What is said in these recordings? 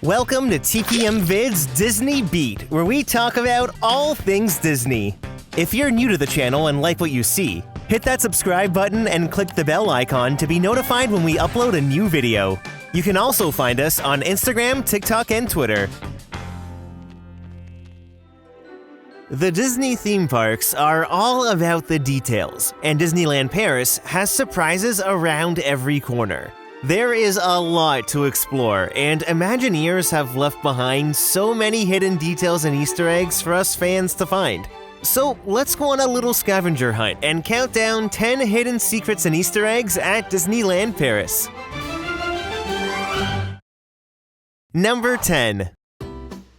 Welcome to TPM Vid's Disney Beat, where we talk about all things Disney. If you're new to the channel and like what you see, hit that subscribe button and click the bell icon to be notified when we upload a new video. You can also find us on Instagram, TikTok, and Twitter. The Disney theme parks are all about the details, and Disneyland Paris has surprises around every corner. There is a lot to explore, and Imagineers have left behind so many hidden details and Easter eggs for us fans to find. So let's go on a little scavenger hunt and count down 10 hidden secrets and Easter eggs at Disneyland Paris. Number 10.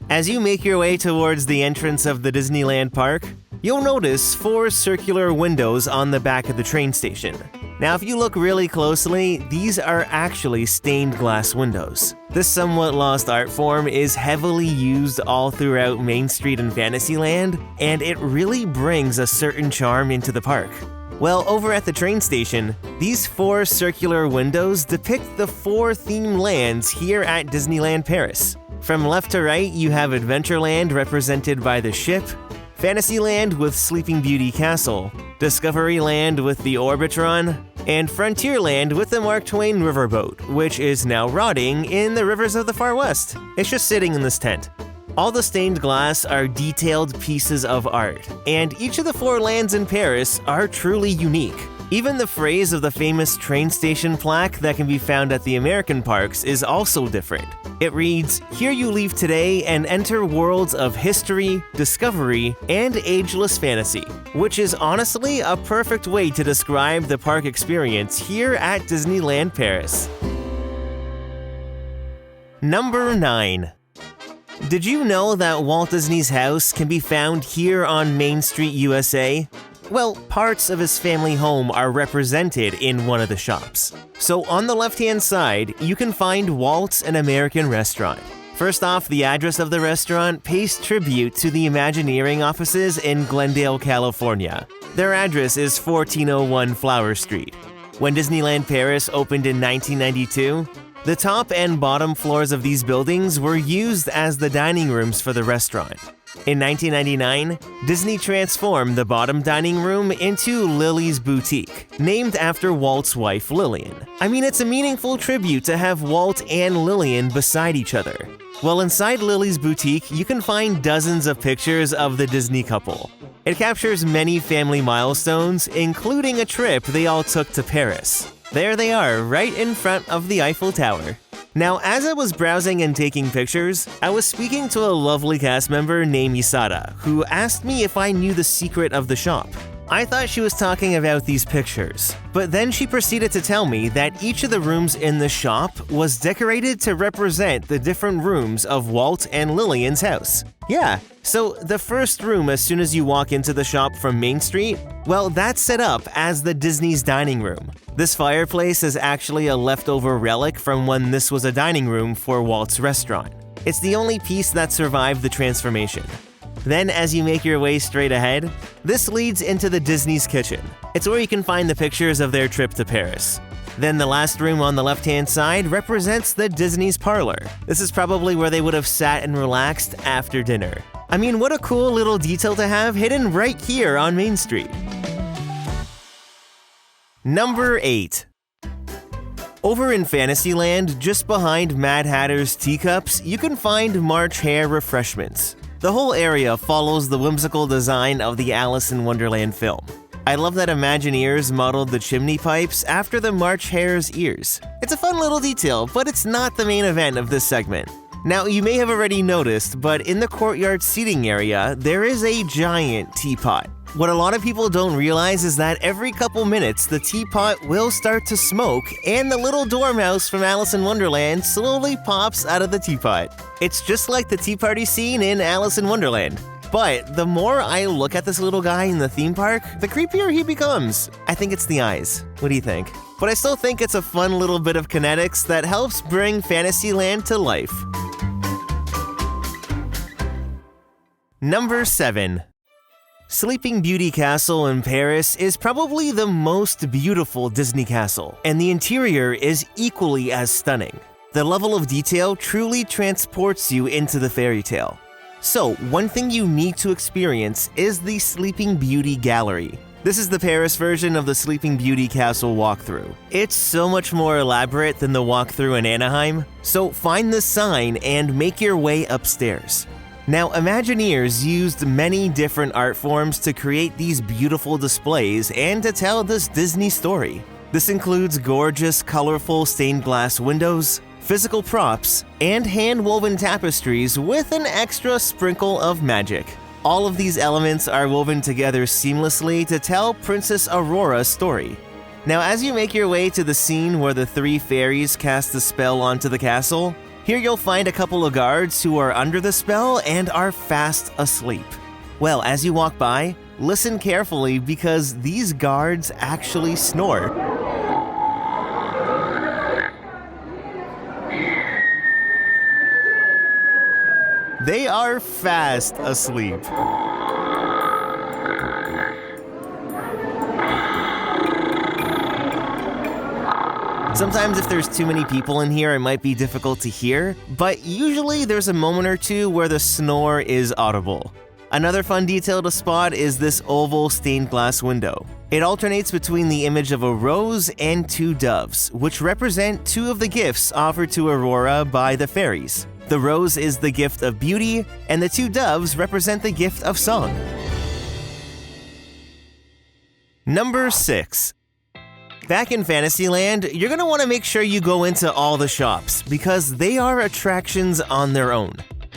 As you make your way towards the entrance of the Disneyland park, you'll notice 4 circular windows on the back of the train station. Now, if you look really closely, these are actually stained glass windows. This somewhat lost art form is heavily used all throughout Main Street and Fantasyland, and it really brings a certain charm into the park. Well, over at the train station, these 4 circular windows depict the 4 theme lands here at Disneyland Paris. From left to right, you have Adventureland represented by the ship, Fantasyland with Sleeping Beauty Castle, Discoveryland with the Orbitron, and Frontierland with the Mark Twain riverboat, which is now rotting in the rivers of the Far West. It's just sitting in this tent. All the stained glass are detailed pieces of art, and each of the 4 lands in Paris are truly unique. Even the phrase of the famous train station plaque that can be found at the American parks is also different. It reads, "Here you leave today and enter worlds of history, discovery, and ageless fantasy," which is honestly a perfect way to describe the park experience here at Disneyland Paris. Number 9. Did you know that Walt Disney's house can be found here on Main Street, USA? Well, parts of his family home are represented in one of the shops. So on the left-hand side, you can find Walt's an American restaurant. First off, the address of the restaurant pays tribute to the Imagineering offices in Glendale, California. Their address is 1401 Flower Street. When Disneyland Paris opened in 1992, the top and bottom floors of these buildings were used as the dining rooms for the restaurant. In 1999, Disney transformed the bottom dining room into Lily's Boutique, named after Walt's wife Lillian. I mean, it's a meaningful tribute to have Walt and Lillian beside each other. Well, inside Lily's Boutique, you can find dozens of pictures of the Disney couple. It captures many family milestones, including a trip they all took to Paris. There they are, right in front of the Eiffel Tower. Now, as I was browsing and taking pictures, I was speaking to a lovely cast member named Isada, who asked me if I knew the secret of the shop. I thought she was talking about these pictures, but then she proceeded to tell me that each of the rooms in the shop was decorated to represent the different rooms of Walt and Lillian's house. Yeah, so the first room as soon as you walk into the shop from Main Street, well, that's set up as the Disney's dining room. This fireplace is actually a leftover relic from when this was a dining room for Walt's restaurant. It's the only piece that survived the transformation. Then, as you make your way straight ahead, this leads into the Disney's kitchen. It's where you can find the pictures of their trip to Paris. Then the last room on the left-hand side represents the Disney's parlor. This is probably where they would have sat and relaxed after dinner. I mean, what a cool little detail to have hidden right here on Main Street. Number 8. Over in Fantasyland, just behind Mad Hatter's teacups, you can find March Hare refreshments. The whole area follows the whimsical design of the Alice in Wonderland film. I love that Imagineers modeled the chimney pipes after the March Hare's ears. It's a fun little detail, but it's not the main event of this segment. Now, you may have already noticed, but in the courtyard seating area, there is a giant teapot. What a lot of people don't realize is that every couple minutes, the teapot will start to smoke, and the little dormouse from Alice in Wonderland slowly pops out of the teapot. It's just like the tea party scene in Alice in Wonderland. But the more I look at this little guy in the theme park, the creepier he becomes. I think it's the eyes. What do you think? But I still think it's a fun little bit of kinetics that helps bring Fantasyland to life. Number 7. Sleeping Beauty Castle in Paris is probably the most beautiful Disney castle, and the interior is equally as stunning. The level of detail truly transports you into the fairy tale. So, one thing you need to experience is the Sleeping Beauty Gallery. This is the Paris version of the Sleeping Beauty Castle walkthrough. It's so much more elaborate than the walkthrough in Anaheim, so find the sign and make your way upstairs. Now, Imagineers used many different art forms to create these beautiful displays and to tell this Disney story. This includes gorgeous, colorful stained glass windows, physical props, and hand-woven tapestries with an extra sprinkle of magic. All of these elements are woven together seamlessly to tell Princess Aurora's story. Now, as you make your way to the scene where the three fairies cast the spell onto the castle, here you'll find a couple of guards who are under the spell and are fast asleep. Well, as you walk by, listen carefully because these guards actually snore. They are fast asleep. Sometimes if there's too many people in here, it might be difficult to hear, but usually there's a moment or two where the snore is audible. Another fun detail to spot is this oval stained glass window. It alternates between the image of a rose and two doves, which represent two of the gifts offered to Aurora by the fairies. The rose is the gift of beauty, and the two doves represent the gift of song. Number 6. Back in Fantasyland, you're going to want to make sure you go into all the shops, because they are attractions on their own.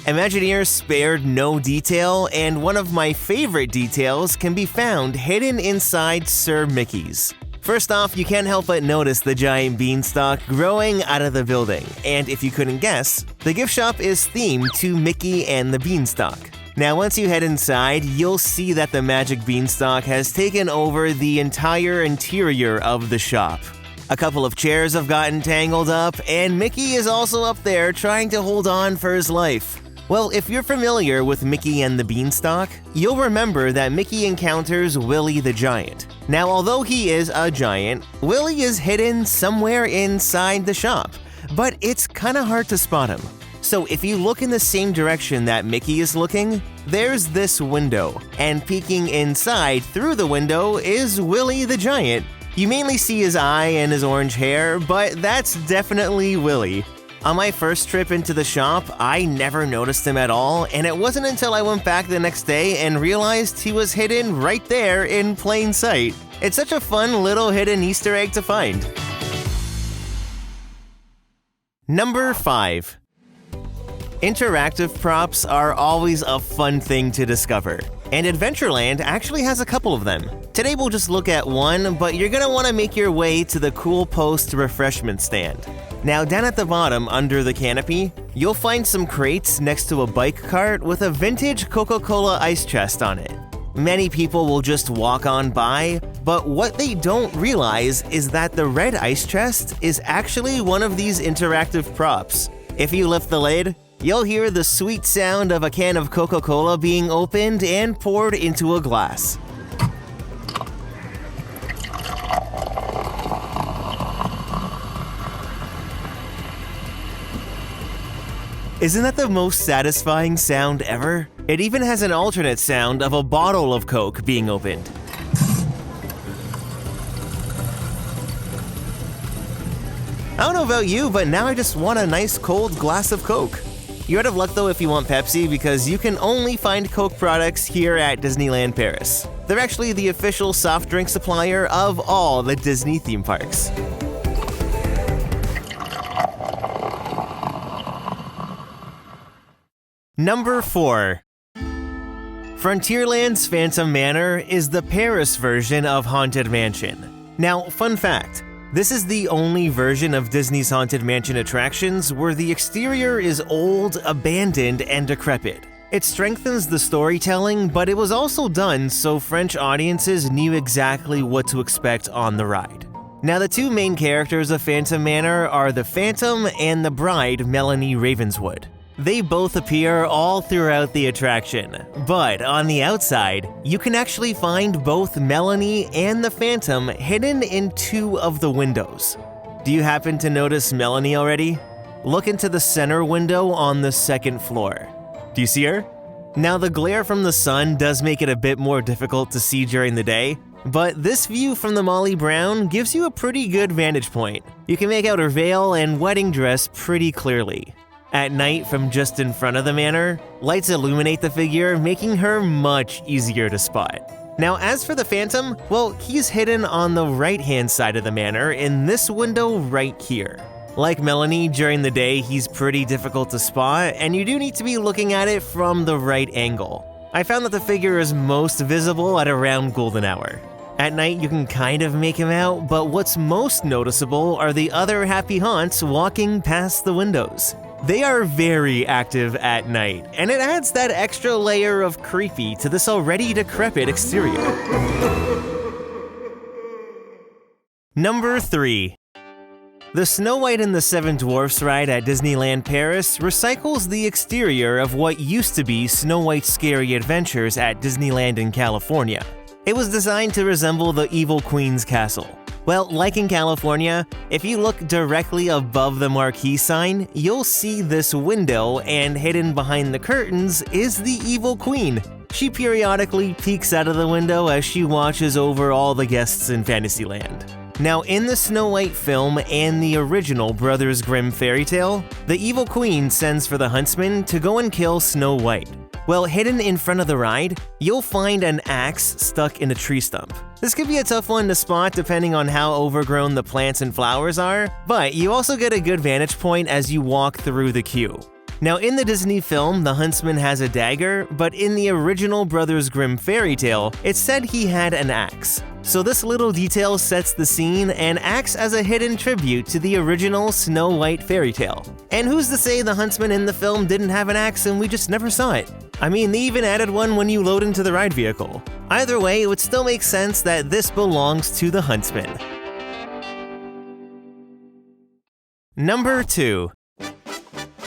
Imagineers spared no detail, and one of my favorite details can be found hidden inside Sir Mickey's. First off, you can't help but notice the giant beanstalk growing out of the building, and if you couldn't guess, the gift shop is themed to Mickey and the Beanstalk. Now, once you head inside, you'll see that the magic beanstalk has taken over the entire interior of the shop. A couple of chairs have gotten tangled up, and Mickey is also up there trying to hold on for his life. Well, if you're familiar with Mickey and the Beanstalk, you'll remember that Mickey encounters Willie the Giant. Now, although he is a giant, Willie is hidden somewhere inside the shop, but it's kinda hard to spot him. So if you look in the same direction that Mickey is looking, there's this window, and peeking inside through the window is Willie the Giant. You mainly see his eye and his orange hair, but that's definitely Willie. On my first trip into the shop, I never noticed him at all, and it wasn't until I went back the next day and realized he was hidden right there in plain sight. It's such a fun little hidden Easter egg to find. Number 5. Interactive props are always a fun thing to discover, and Adventureland actually has a couple of them. Today we'll just look at one, but you're gonna want to make your way to the Cool Post refreshment stand. Now, down at the bottom under the canopy, you'll find some crates next to a bike cart with a vintage Coca-Cola ice chest on it. Many people will just walk on by, but what they don't realize is that the red ice chest is actually one of these interactive props. If you lift the lid, you'll hear the sweet sound of a can of Coca-Cola being opened and poured into a glass. Isn't that the most satisfying sound ever? It even has an alternate sound of a bottle of Coke being opened. I don't know about you, but now I just want a nice cold glass of Coke. You're out of luck though if you want Pepsi, because you can only find Coke products here at Disneyland Paris. They're actually the official soft drink supplier of all the Disney theme parks. Number 4. Frontierland's Phantom Manor is the Paris version of Haunted Mansion. Now, fun fact, this is the only version of Disney's Haunted Mansion attractions where the exterior is old, abandoned, and decrepit. It strengthens the storytelling, but it was also done so French audiences knew exactly what to expect on the ride. Now, the two main characters of Phantom Manor are the Phantom and the bride, Melanie Ravenswood. They both appear all throughout the attraction, but on the outside, you can actually find both Melanie and the Phantom hidden in two of the windows. Do you happen to notice Melanie already? Look into the center window on the second floor. Do you see her? Now, the glare from the sun does make it a bit more difficult to see during the day, but this view from the Molly Brown gives you a pretty good vantage point. You can make out her veil and wedding dress pretty clearly. At night, from just in front of the manor, lights illuminate the figure, making her much easier to spot. Now, as for the Phantom, well, he's hidden on the right-hand side of the manor in this window right here. Like Melanie, during the day, he's pretty difficult to spot, and you do need to be looking at it from the right angle. I found that the figure is most visible at around golden hour. At night, you can kind of make him out, but what's most noticeable are the other happy haunts walking past the windows. They are very active at night, and it adds that extra layer of creepy to this already decrepit exterior. Number 3. The Snow White and the Seven Dwarfs ride at Disneyland Paris recycles the exterior of what used to be Snow White's Scary Adventures at Disneyland in California. It was designed to resemble the Evil Queen's castle. Well, like in California, if you look directly above the marquee sign, you'll see this window, and hidden behind the curtains is the Evil Queen. She periodically peeks out of the window as she watches over all the guests in Fantasyland. Now, in the Snow White film and the original Brothers Grimm fairy tale, the Evil Queen sends for the huntsman to go and kill Snow White. Well, hidden in front of the ride, you'll find an axe stuck in a tree stump. This could be a tough one to spot depending on how overgrown the plants and flowers are, but you also get a good vantage point as you walk through the queue. Now, in the Disney film, the huntsman has a dagger, but in the original Brothers Grimm fairy tale, it said he had an axe. So this little detail sets the scene and acts as a hidden tribute to the original Snow White fairy tale. And who's to say the huntsman in the film didn't have an axe and we just never saw it? I mean, they even added one when you load into the ride vehicle. Either way, it would still make sense that this belongs to the huntsman. Number 2.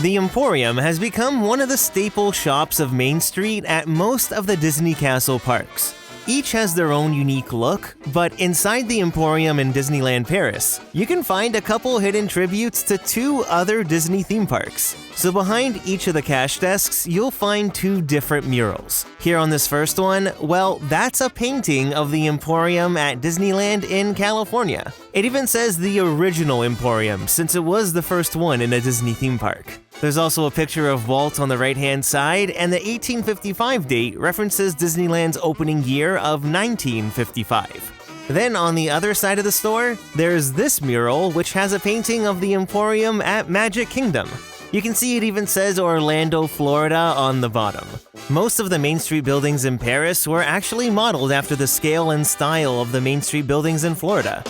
The Emporium has become one of the staple shops of Main Street at most of the Disney Castle parks. Each has their own unique look, but inside the Emporium in Disneyland Paris, you can find a couple hidden tributes to 2 other Disney theme parks. So behind each of the cash desks, you'll find 2 different murals. Here on this first one, well, that's a painting of the Emporium at Disneyland in California. It even says the original Emporium, since it was the first one in a Disney theme park. There's also a picture of Walt on the right-hand side, and the 1855 date references Disneyland's opening year of 1955. Then on the other side of the store, there's this mural, which has a painting of the Emporium at Magic Kingdom. You can see it even says Orlando, Florida on the bottom. Most of the Main Street buildings in Paris were actually modeled after the scale and style of the Main Street buildings in Florida.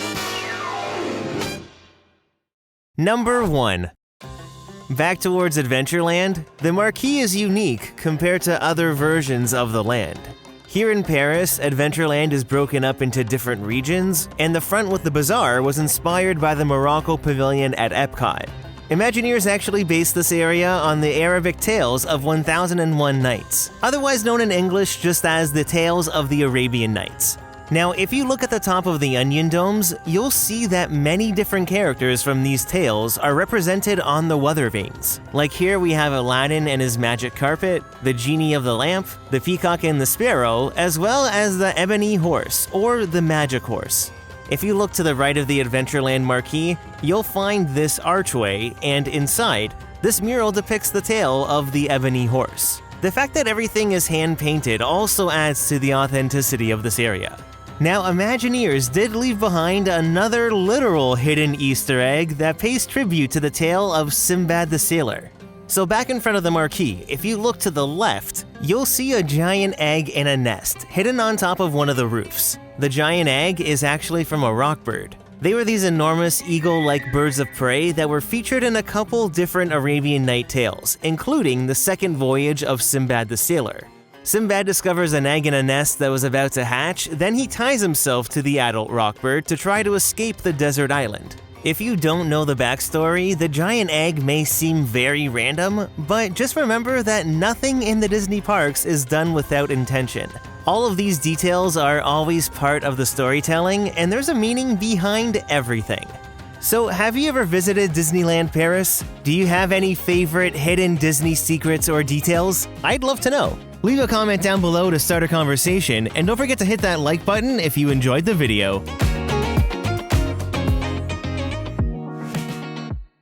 Number 1. Back towards Adventureland, the marquee is unique compared to other versions of the land. Here in Paris, Adventureland is broken up into different regions, and the front with the bazaar was inspired by the Morocco Pavilion at Epcot. Imagineers actually based this area on the Arabic tales of 1001 Nights, otherwise known in English just as the Tales of the Arabian Nights. Now, if you look at the top of the onion domes, you'll see that many different characters from these tales are represented on the weather vanes. Like here we have Aladdin and his magic carpet, the genie of the lamp, the peacock and the sparrow, as well as the ebony horse, or the magic horse. If you look to the right of the Adventureland marquee, you'll find this archway, and inside, this mural depicts the tale of the ebony horse. The fact that everything is hand-painted also adds to the authenticity of this area. Now, Imagineers did leave behind another literal hidden Easter egg that pays tribute to the tale of Sinbad the Sailor. So back in front of the marquee, if you look to the left, you'll see a giant egg in a nest hidden on top of one of the roofs. The giant egg is actually from a rock bird. They were these enormous eagle-like birds of prey that were featured in a couple different Arabian Night tales, including the second voyage of Sinbad the Sailor. Sinbad discovers an egg in a nest that was about to hatch, then he ties himself to the adult rockbird to try to escape the desert island. If you don't know the backstory, the giant egg may seem very random, but just remember that nothing in the Disney parks is done without intention. All of these details are always part of the storytelling, and there's a meaning behind everything. So, have you ever visited Disneyland Paris? Do you have any favorite hidden Disney secrets or details? I'd love to know. Leave a comment down below to start a conversation, and don't forget to hit that like button if you enjoyed the video.